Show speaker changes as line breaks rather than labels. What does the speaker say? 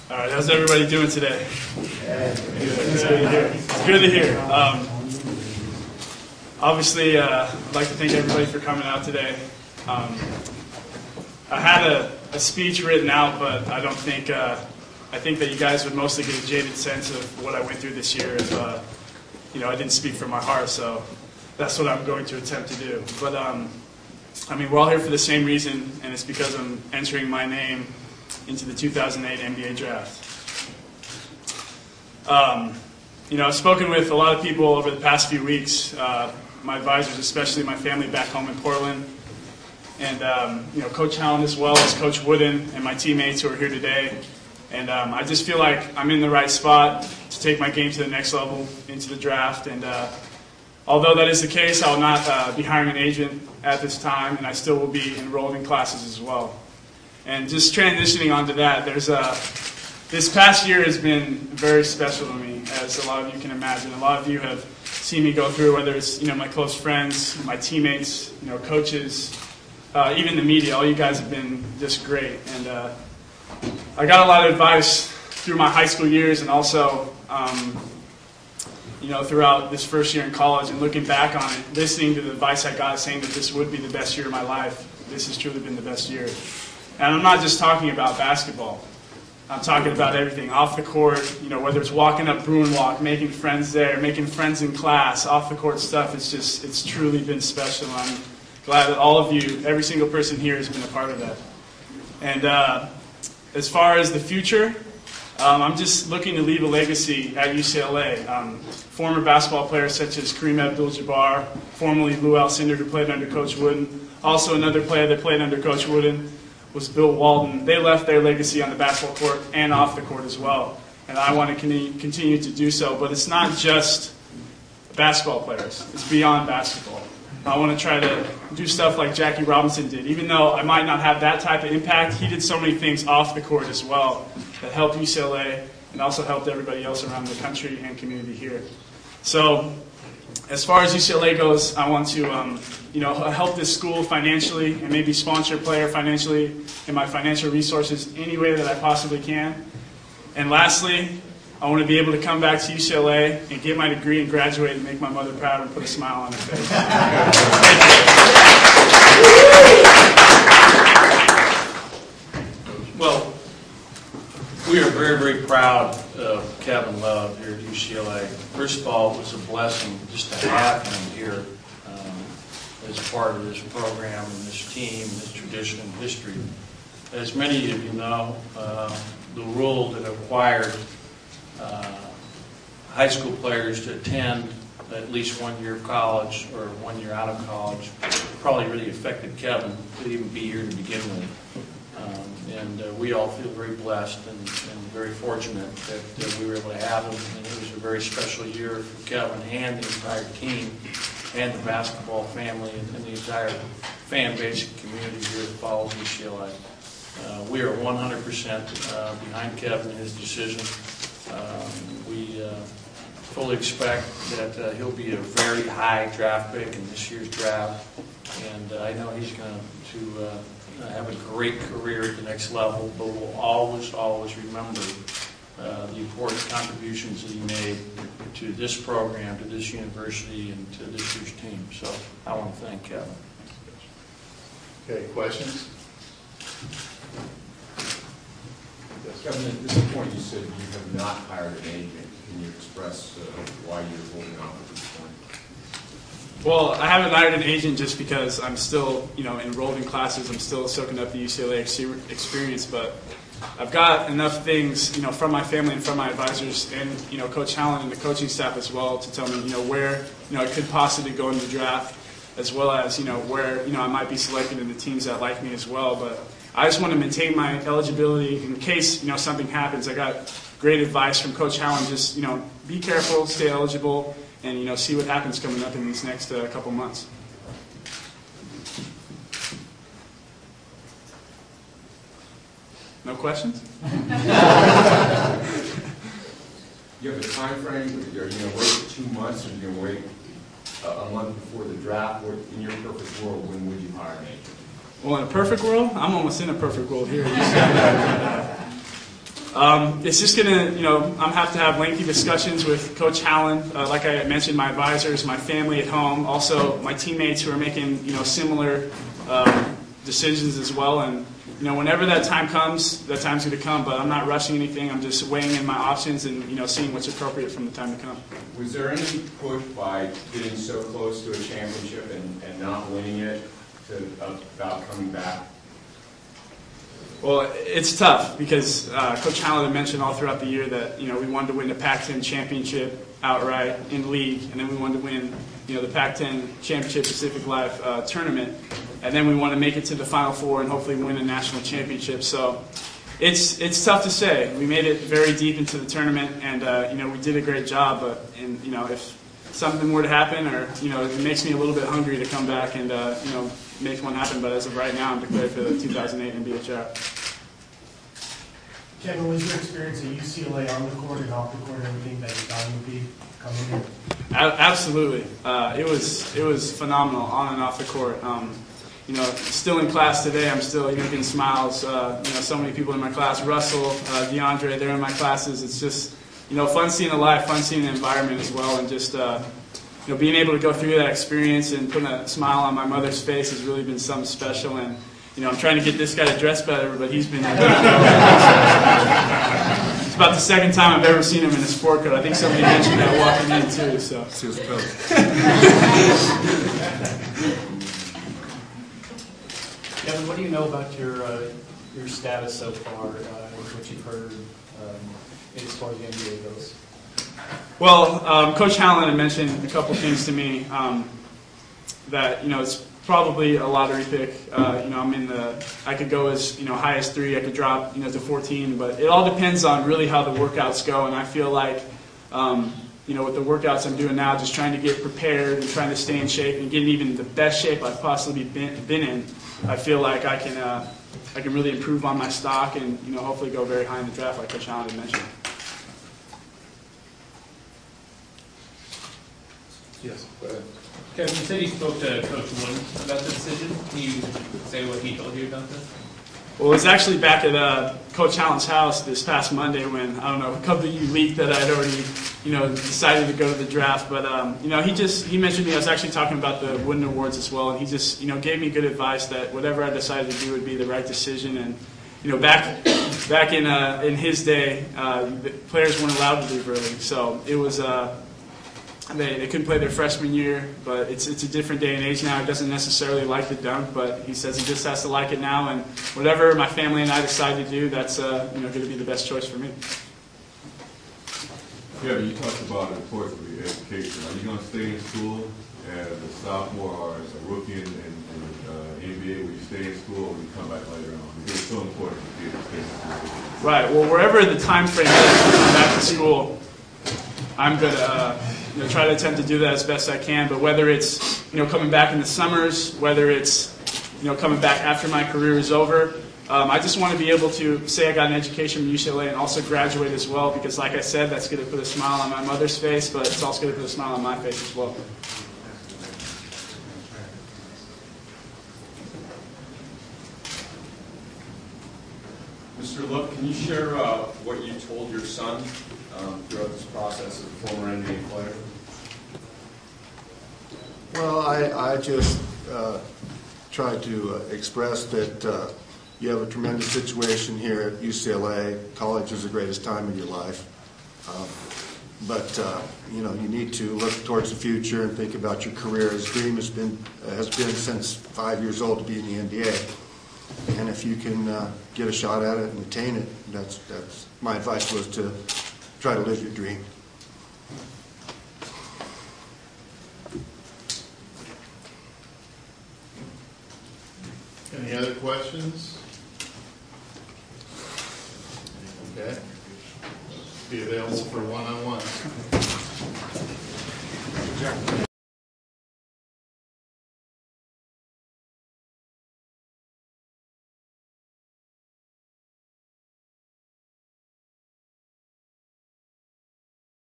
All right, how's everybody doing today? It's good to hear. It's good to hear. Obviously, I'd like to thank everybody for coming out today. I had a speech written out, but I don't think I think that you guys would mostly get a jaded sense of what I went through this year if I didn't speak from my heart. So that's what I'm going to attempt to do. But we're all here for the same reason, and it's because I'm entering my name into the 2008 NBA draft. I've spoken with a lot of people over the past few weeks, my advisors, especially my family back home in Portland, and Coach Allen as well as Coach Wooden and my teammates who are here today. And I just feel like I'm in the right spot to take my game to the next level into the draft. And although that is the case, I will not be hiring an agent at this time, and I still will be enrolled in classes as well. And just transitioning onto that, this past year has been very special to me, as a lot of you can imagine. A lot of you have seen me go through, whether it's my close friends, my teammates, coaches, even the media. All you guys have been just great. And I got a lot of advice through my high school years, and also throughout this first year in college. And looking back on it, listening to the advice I got, saying that this would be the best year of my life. This has truly been the best year. And I'm not just talking about basketball. I'm talking about everything off the court, whether it's walking up Bruin Walk, making friends there, making friends in class, off the court stuff. It's truly been special. I'm glad that all of you, every single person here, has been a part of that. And as far as the future, I'm just looking to leave a legacy at UCLA. Former basketball players such as Kareem Abdul-Jabbar, formerly Lou Alcindor, who played under Coach Wooden. Also another player that played under Coach Wooden was Bill Walton. They left their legacy on the basketball court and off the court as well. And I want to continue to do so. But it's not just basketball players. It's beyond basketball. I want to try to do stuff like Jackie Robinson did. Even though I might not have that type of impact, he did so many things off the court as well that helped UCLA and also helped everybody else around the country and community here. So as far as UCLA goes, I want to help this school financially and maybe sponsor a player financially in my financial resources any way that I possibly can. And lastly, I want to be able to come back to UCLA and get my degree and graduate and make my mother proud and put a smile on her face.
Well, we are very, very proud of Kevin Love here at UCLA. First of all, it was a blessing just to have him here as part of this program and this team, this tradition and history. As many of you know, the rule that required high school players to attend at least 1 year of college or 1 year out of college probably really affected Kevin to even be here to begin with. And we all feel very blessed and very fortunate that we were able to have him. And it was a very special year for Kevin and the entire team and the basketball family and the entire fan base and community here that follows UCLA. We are 100% behind Kevin and his decision. We fully expect that he'll be a very high draft pick in this year's draft, and I know he's going to have a great career at the next level, but we'll always, always remember the important contributions that he made to this program, to this university, and to this year's team. So I want to thank Kevin.
Okay, questions?
Kevin, at this point you said you have not hired an agent. Can you express why you're holding off at this point?
Well, I haven't hired an agent just because I'm still, enrolled in classes. I'm still soaking up the UCLA experience, but I've got enough things, from my family and from my advisors and, Coach Allen and the coaching staff as well to tell me, where, I could possibly go in the draft, as well as, where, I might be selected in the teams that like me as well. But I just want to maintain my eligibility in case, something happens. I got great advice from Coach Allen. Just, be careful, stay eligible, and, see what happens coming up in these next couple months. No questions?
You have a time frame? Are you going to wait 2 months, or are you going to wait a month before the draft? Or in your perfect world, when would you hire an agent?
Well, in a perfect world, I'm almost in a perfect world here. It's just going to, I'm have to have lengthy discussions with Coach Hallen. Like I mentioned, my advisors, my family at home, also my teammates who are making, similar decisions as well. And, whenever that time comes, that time's going to come. But I'm not rushing anything. I'm just weighing in my options and, seeing what's appropriate from the time to come.
Was there any push by getting so close to a championship and not winning it about coming back?
Well, it's tough because Coach Hallen had mentioned all throughout the year that we wanted to win the Pac-10 championship outright in league, and then we wanted to win the Pac-10 championship Pacific Live tournament, and then we want to make it to the Final Four and hopefully win a national championship. So it's tough to say. We made it very deep into the tournament, and we did a great job. But if something were to happen, or it makes me a little bit hungry to come back and make one happen, but as of right now, I'm declared for the 2008 NBA draft.
Kevin, was your experience at UCLA on the court and off the court everything that you thought would be coming here?
Absolutely. It was phenomenal on and off the court. Still in class today, I'm still getting smiles. So many people in my class, Russell, DeAndre, they're in my classes. It's just, fun seeing the life, fun seeing the environment as well, and just, being able to go through that experience and putting a smile on my mother's face has really been something special. And, I'm trying to get this guy to dress better, but he's been... It's about the second time I've ever seen him in a sport coat. I think somebody mentioned that walking in, too. So.
Kevin, what do you know about your status so far, what you've heard as far as the NBA goes?
Well, Coach Hallen had mentioned a couple things to me that, it's probably a lottery pick. I could go as, high as 3, I could drop, to 14, but it all depends on really how the workouts go, and I feel like, with the workouts I'm doing now, just trying to get prepared and trying to stay in shape and get in even the best shape I've possibly been in, I feel like I can really improve on my stock and, hopefully go very high in the draft like Coach Hallen had mentioned.
Yes.
Go ahead.
Kevin, you said you spoke to Coach Wood about the decision. Can you say what he told you about this?
Well, it was actually back at Coach Hallen's house this past Monday when, I don't know, a couple of you leaked that I'd already, decided to go to the draft. But, he mentioned me. I was actually talking about the Wooden Awards as well, and he just, gave me good advice that whatever I decided to do would be the right decision. And, back in his day, the players weren't allowed to leave early. So it was... They couldn't play their freshman year, but it's a different day and age now. He doesn't necessarily like the dunk, but he says he just has to like it now. And whatever my family and I decide to do, that's going to be the best choice for me.
Yeah, you talked about the importance of your education. Are you going to stay in school as a sophomore or as a rookie in NBA? Will you stay in school or will you come back later on? Because it's so important to be able to stay in school.
Right. Well, wherever the time frame is to come back to school, I'm going to try to attempt to do that as best I can. But whether it's coming back in the summers, whether it's coming back after my career is over, I just want to be able to say I got an education from UCLA and also graduate as well. Because like I said, that's going to put a smile on my mother's face, but it's also going to put a smile on my face as well.
Mr. Look, can you share what you told your son throughout this process as a former NBA player?
Well, I just tried to express that you have a tremendous situation here at UCLA. College is the greatest time in your life. But you need to look towards the future and think about your career. His dream has been since 5 years old to be in the NBA. And if you can get a shot at it and attain it, that's my advice was to try to live your dream.
Any other questions? Okay. Be available for one-on-one.